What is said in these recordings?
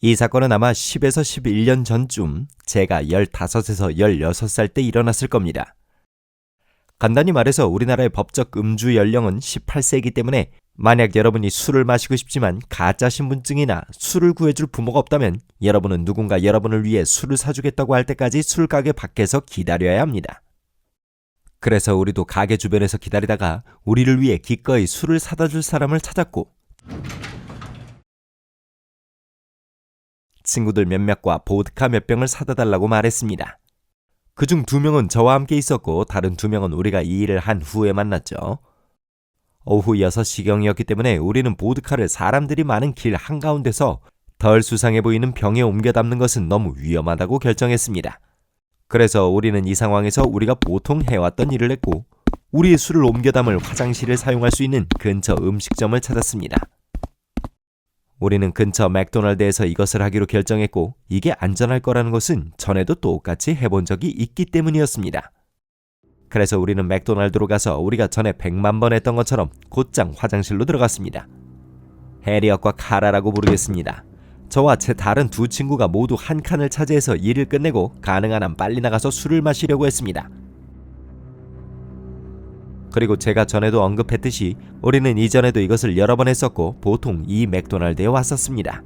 이 사건은 아마 10에서 11년 전쯤 제가 15에서 16살 때 일어났을 겁니다. 간단히 말해서 우리나라의 법적 음주 연령은 18세이기 때문에 만약 여러분이 술을 마시고 싶지만 가짜 신분증이나 술을 구해줄 부모가 없다면 여러분은 누군가 여러분을 위해 술을 사주겠다고 할 때까지 술가게 밖에서 기다려야 합니다. 그래서 우리도 가게 주변에서 기다리다가 우리를 위해 기꺼이 술을 사다 줄 사람을 찾았고 친구들 몇몇과 보드카 몇 병을 사다 달라고 말했습니다. 그중 2명은 저와 함께 있었고 다른 2명은 우리가 이 일을 한 후에 만났죠. 오후 6시경이었기 때문에 우리는 보드카를 사람들이 많은 길 한가운데서 덜 수상해 보이는 병에 옮겨 담는 것은 너무 위험하다고 결정했습니다. 그래서 우리는 이 상황에서 우리가 보통 해왔던 일을 했고 우리의 술을 옮겨 담을 화장실을 사용할 수 있는 근처 음식점을 찾았습니다. 우리는 근처 맥도날드에서 이것을 하기로 결정했고 이게 안전할 거라는 것은 전에도 똑같이 해본 적이 있기 때문이었습니다. 그래서 우리는 맥도날드로 가서 우리가 전에 100만 번 했던 것처럼 곧장 화장실로 들어갔습니다. 해리엇과 카라라고 부르겠습니다. 저와 제 다른 2 친구가 모두 한 칸을 차지해서 일을 끝내고 가능한 한 빨리 나가서 술을 마시려고 했습니다. 그리고 제가 전에도 언급했듯이 우리는 이전에도 이것을 여러 번 했었고 보통 이 맥도날드에 왔었습니다.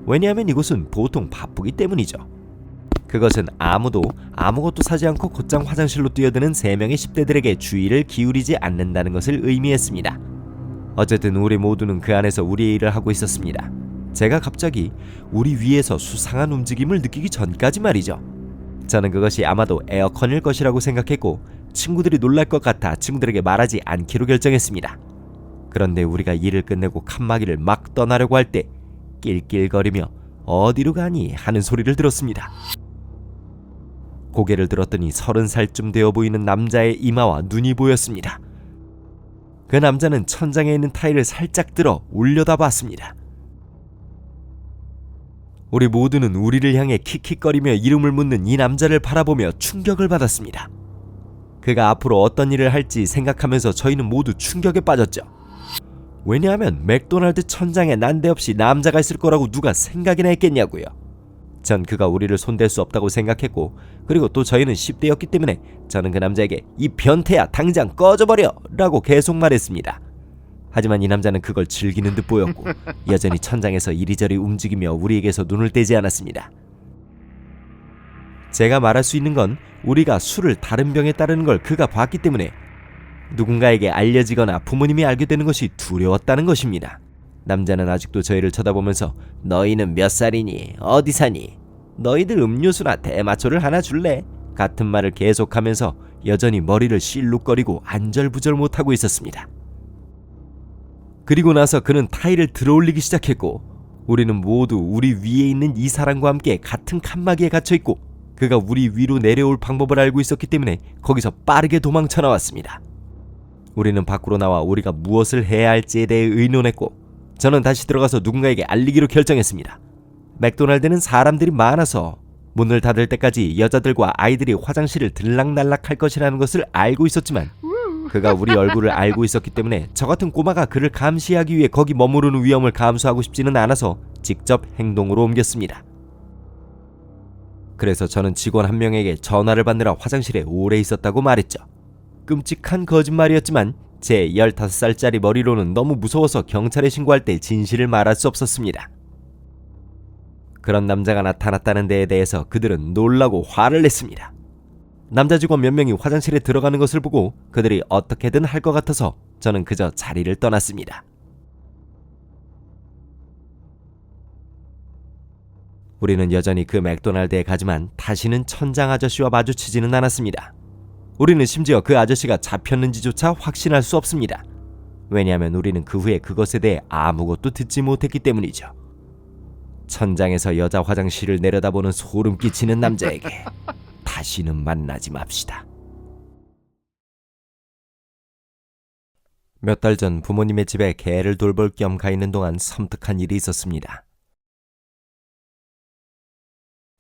왜냐하면 이곳은 보통 바쁘기 때문이죠. 그것은 아무도 아무것도 사지 않고 곧장 화장실로 뛰어드는 3명의 10대들에게 주의를 기울이지 않는다는 것을 의미했습니다. 어쨌든 우리 모두는 그 안에서 우리의 일을 하고 있었습니다. 제가 갑자기 우리 위에서 수상한 움직임을 느끼기 전까지 말이죠. 저는 그것이 아마도 에어컨일 것이라고 생각했고 친구들이 놀랄 것 같아 친구들에게 말하지 않기로 결정했습니다. 그런데 우리가 일을 끝내고 칸막이를 막 떠나려고 할 때 낄낄거리며 어디로 가니 하는 소리를 들었습니다. 고개를 들었더니 30살쯤 되어 보이는 남자의 이마와 눈이 보였습니다. 그 남자는 천장에 있는 타일을 살짝 들어 올려다 봤습니다. 우리 모두는 우리를 향해 킥킥거리며 이름을 묻는 이 남자를 바라보며 충격을 받았습니다. 그가 앞으로 어떤 일을 할지 생각하면서 저희는 모두 충격에 빠졌죠. 왜냐하면 맥도날드 천장에 난데없이 남자가 있을 거라고 누가 생각이나 했겠냐고요. 전 그가 우리를 손댈 수 없다고 생각했고 그리고 또 저희는 10대였기 때문에 저는 그 남자에게 이 변태야 당장 꺼져버려 라고 계속 말했습니다. 하지만 이 남자는 그걸 즐기는 듯 보였고 여전히 천장에서 이리저리 움직이며 우리에게서 눈을 떼지 않았습니다. 제가 말할 수 있는 건 우리가 술을 다른 병에 따르는 걸 그가 봤기 때문에 누군가에게 알려지거나 부모님이 알게 되는 것이 두려웠다는 것입니다. 남자는 아직도 저희를 쳐다보면서 너희는 몇 살이니? 어디 사니? 너희들 음료수나 대마초를 하나 줄래? 같은 말을 계속하면서 여전히 머리를 실룩거리고 안절부절 못하고 있었습니다. 그리고 나서 그는 타일을 들어올리기 시작했고 우리는 모두 우리 위에 있는 이 사람과 함께 같은 칸막이에 갇혀있고 그가 우리 위로 내려올 방법을 알고 있었기 때문에 거기서 빠르게 도망쳐 나왔습니다. 우리는 밖으로 나와 우리가 무엇을 해야 할지에 대해 의논했고 저는 다시 들어가서 누군가에게 알리기로 결정했습니다. 맥도날드는 사람들이 많아서 문을 닫을 때까지 여자들과 아이들이 화장실을 들락날락 할 것이라는 것을 알고 있었지만 그가 우리 얼굴을 알고 있었기 때문에 저 같은 꼬마가 그를 감시하기 위해 거기 머무르는 위험을 감수하고 싶지는 않아서 직접 행동으로 옮겼습니다. 그래서 저는 직원 한 명에게 전화를 받느라 화장실에 오래 있었다고 말했죠. 끔찍한 거짓말이었지만 제 15살짜리 머리로는 너무 무서워서 경찰에 신고할 때 진실을 말할 수 없었습니다. 그런 남자가 나타났다는 데에 대해서 그들은 놀라고 화를 냈습니다. 남자 직원 몇 명이 화장실에 들어가는 것을 보고 그들이 어떻게든 할 것 같아서 저는 그저 자리를 떠났습니다. 우리는 여전히 그 맥도날드에 가지만 다시는 천장 아저씨와 마주치지는 않았습니다. 우리는 심지어 그 아저씨가 잡혔는지조차 확신할 수 없습니다. 왜냐하면 우리는 그 후에 그것에 대해 아무것도 듣지 못했기 때문이죠. 천장에서 여자 화장실을 내려다보는 소름 끼치는 남자에게 다시는 만나지 맙시다. 몇 달 전 부모님의 집에 개를 돌볼 겸 가 있는 동안 섬뜩한 일이 있었습니다.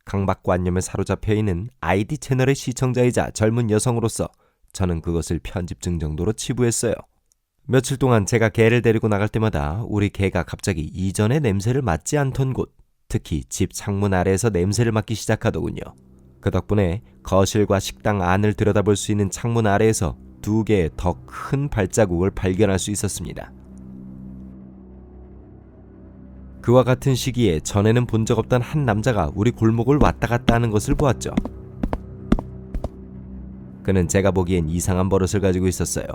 강박관념에 사로잡혀 있는 ID 채널의 시청자이자 젊은 여성으로서 저는 그것을 편집증 정도로 치부했어요. 며칠 동안 제가 개를 데리고 나갈 때마다 우리 개가 갑자기 이전의 냄새를 맡지 않던 곳, 특히 집 창문 아래에서 냄새를 맡기 시작하더군요. 그 덕분에 거실과 식당 안을 들여다볼 수 있는 창문 아래에서 2개의 더 큰 발자국을 발견할 수 있었습니다. 그와 같은 시기에 전에는 본 적 없던 한 남자가 우리 골목을 왔다 갔다 하는 것을 보았죠. 그는 제가 보기엔 이상한 버릇을 가지고 있었어요.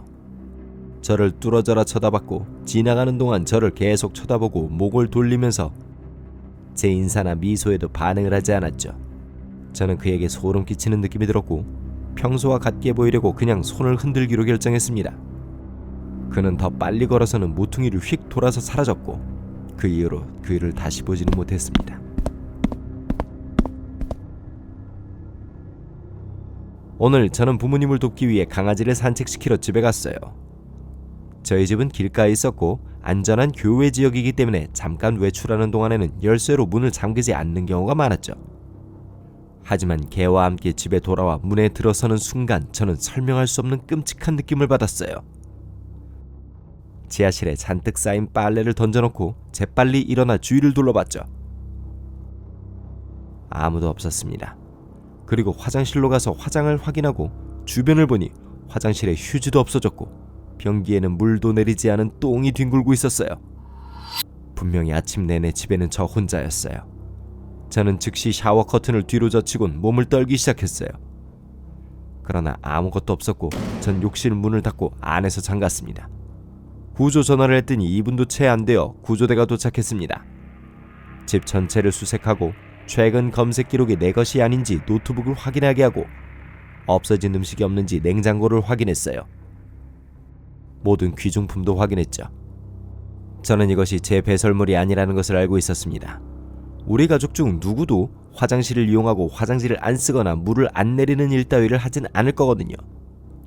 저를 뚫어져라 쳐다봤고 지나가는 동안 저를 계속 쳐다보고 목을 돌리면서 제 인사나 미소에도 반응을 하지 않았죠. 저는 그에게 소름 끼치는 느낌이 들었고 평소와 같게 보이려고 그냥 손을 흔들기로 결정했습니다. 그는 더 빨리 걸어서는 모퉁이를 휙 돌아서 사라졌고 그 이후로 그를 다시 보지는 못했습니다. 오늘 저는 부모님을 돕기 위해 강아지를 산책시키러 집에 갔어요. 저희 집은 길가에 있었고 안전한 교외 지역이기 때문에 잠깐 외출하는 동안에는 열쇠로 문을 잠그지 않는 경우가 많았죠. 하지만 개와 함께 집에 돌아와 문에 들어서는 순간 저는 설명할 수 없는 끔찍한 느낌을 받았어요. 지하실에 잔뜩 쌓인 빨래를 던져놓고 재빨리 일어나 주위를 둘러봤죠. 아무도 없었습니다. 그리고 화장실로 가서 화장을 확인하고 주변을 보니 화장실에 휴지도 없어졌고 변기에는 물도 내리지 않은 똥이 뒹굴고 있었어요. 분명히 아침 내내 집에는 저 혼자였어요. 저는 즉시 샤워 커튼을 뒤로 젖히곤 몸을 떨기 시작했어요. 그러나 아무것도 없었고 전 욕실 문을 닫고 안에서 잠갔습니다. 구조 전화를 했더니 2분도 채 안 되어 구조대가 도착했습니다. 집 전체를 수색하고 최근 검색 기록이 내 것이 아닌지 노트북을 확인하게 하고 없어진 음식이 없는지 냉장고를 확인했어요. 모든 귀중품도 확인했죠. 저는 이것이 제 배설물이 아니라는 것을 알고 있었습니다. 우리 가족 중 누구도 화장실을 이용하고 화장지를 안 쓰거나 물을 안 내리는 일 따위를 하진 않을 거거든요.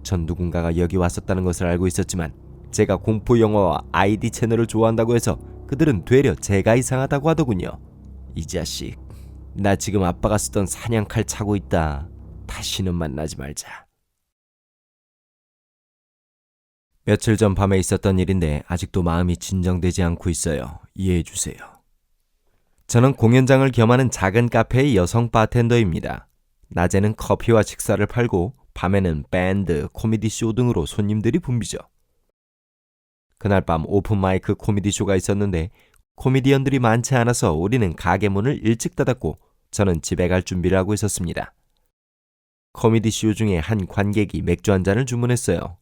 전 누군가가 여기 왔었다는 것을 알고 있었지만 제가 공포 영화와 아이디 채널을 좋아한다고 해서 그들은 되려 제가 이상하다고 하더군요. 이 자식, 나 지금 아빠가 쓰던 사냥칼 차고 있다. 다시는 만나지 말자. 며칠 전 밤에 있었던 일인데 아직도 마음이 진정되지 않고 있어요. 이해해주세요. 저는 공연장을 겸하는 작은 카페의 여성 바텐더입니다. 낮에는 커피와 식사를 팔고 밤에는 밴드, 코미디 쇼 등으로 손님들이 붐비죠. 그날 밤 오픈마이크 코미디 쇼가 있었는데 코미디언들이 많지 않아서 우리는 가게 문을 일찍 닫았고 저는 집에 갈 준비를 하고 있었습니다. 코미디 쇼 중에 한 관객이 맥주 한 잔을 주문했어요.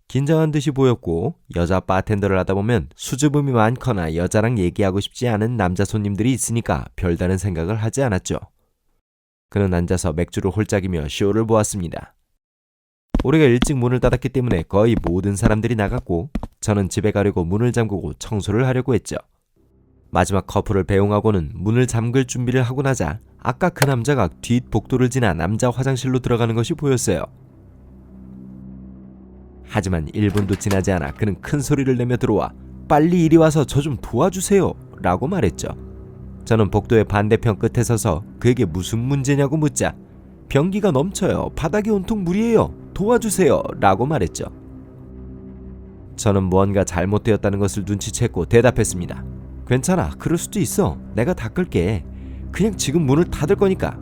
긴장한 듯이 보였고 여자 바텐더를 하다 보면 수줍음이 많거나 여자랑 얘기하고 싶지 않은 남자 손님들이 있으니까 별다른 생각을 하지 않았죠. 그는 앉아서 맥주를 홀짝이며 쇼를 보았습니다. 우리가 일찍 문을 닫았기 때문에 거의 모든 사람들이 나갔고 저는 집에 가려고 문을 잠그고 청소를 하려고 했죠. 마지막 커플을 배웅하고는 문을 잠글 준비를 하고 나자 아까 그 남자가 뒷 복도를 지나 남자 화장실로 들어가는 것이 보였어요. 하지만 1분도 지나지 않아 그는 큰 소리를 내며 들어와 빨리 이리 와서 저 좀 도와주세요 라고 말했죠. 저는 복도의 반대편 끝에 서서 그에게 무슨 문제냐고 묻자 변기가 넘쳐요. 바닥이 온통 물이에요. 도와주세요 라고 말했죠. 저는 무언가 잘못되었다는 것을 눈치챘고 대답했습니다. 괜찮아. 그럴 수도 있어. 내가 닦을게. 그냥 지금 문을 닫을 거니까.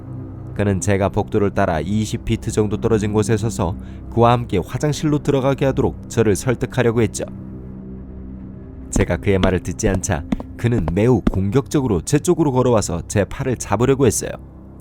그는 제가 복도를 따라 20피트 정도 떨어진 곳에 서서 그와 함께 화장실로 들어가게 하도록 저를 설득하려고 했죠. 제가 그의 말을 듣지 않자 그는 매우 공격적으로 제 쪽으로 걸어와서 제 팔을 잡으려고 했어요.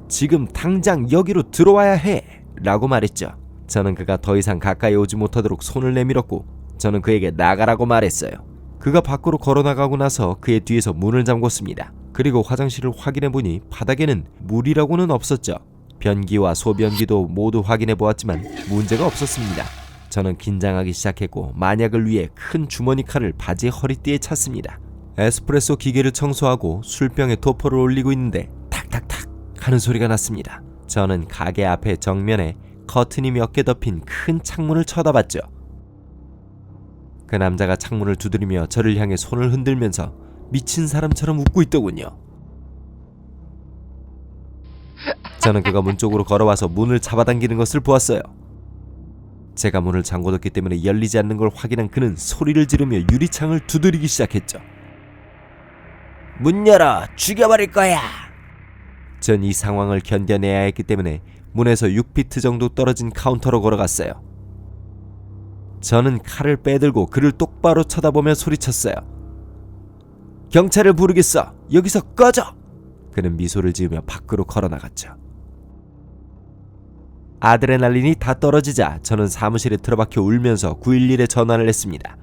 지금 당장 여기로 들어와야 해! 라고 말했죠. 저는 그가 더 이상 가까이 오지 못하도록 손을 내밀었고 저는 그에게 나가라고 말했어요. 그가 밖으로 걸어나가고 나서 그의 뒤에서 문을 잠궜습니다. 그리고 화장실을 확인해보니 바닥에는 물이라고는 없었죠. 변기와 소변기도 모두 확인해보았지만 문제가 없었습니다. 저는 긴장하기 시작했고 만약을 위해 큰 주머니 칼을 바지 허리띠에 찼습니다. 에스프레소 기계를 청소하고 술병에 도포를 올리고 있는데 탁탁탁 하는 소리가 났습니다. 저는 가게 앞에 정면에 커튼이 몇 개 덮인 큰 창문을 쳐다봤죠. 그 남자가 창문을 두드리며 저를 향해 손을 흔들면서 미친 사람처럼 웃고 있더군요. 저는 그가 문 쪽으로 걸어와서 문을 잡아당기는 것을 보았어요. 제가 문을 잠궈뒀기 때문에 열리지 않는 걸 확인한 그는 소리를 지르며 유리창을 두드리기 시작했죠. 문 열어. 죽여버릴 거야. 전 이 상황을 견뎌내야 했기 때문에 문에서 6피트 정도 떨어진 카운터로 걸어갔어요. 저는 칼을 빼들고 그를 똑바로 쳐다보며 소리쳤어요. 경찰을 부르겠어. 여기서 꺼져. 그는 미소를 지으며 밖으로 걸어나갔죠. 아드레날린이 다 떨어지자 저는 사무실에 틀어박혀 울면서 911에 전화를 했습니다.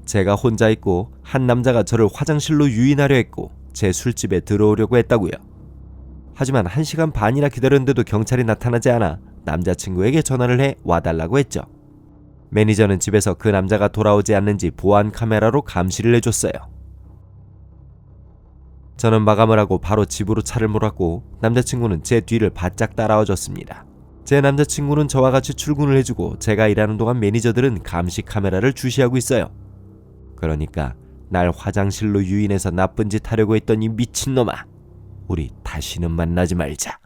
제가 혼자 있고 한 남자가 저를 화장실로 유인하려 했고 제 술집에 들어오려고 했다고요. 하지만 1시간 반이나 기다렸는데도 경찰이 나타나지 않아 남자친구에게 전화를 해 와달라고 했죠. 매니저는 집에서 그 남자가 돌아오지 않는지 보안 카메라로 감시를 해줬어요. 저는 마감을 하고 바로 집으로 차를 몰았고 남자친구는 제 뒤를 바짝 따라와줬습니다. 제 남자친구는 저와 같이 출근을 해주고 제가 일하는 동안 매니저들은 감시 카메라를 주시하고 있어요. 그러니까 날 화장실로 유인해서 나쁜 짓 하려고 했던 이 미친놈아, 우리 다시는 만나지 말자.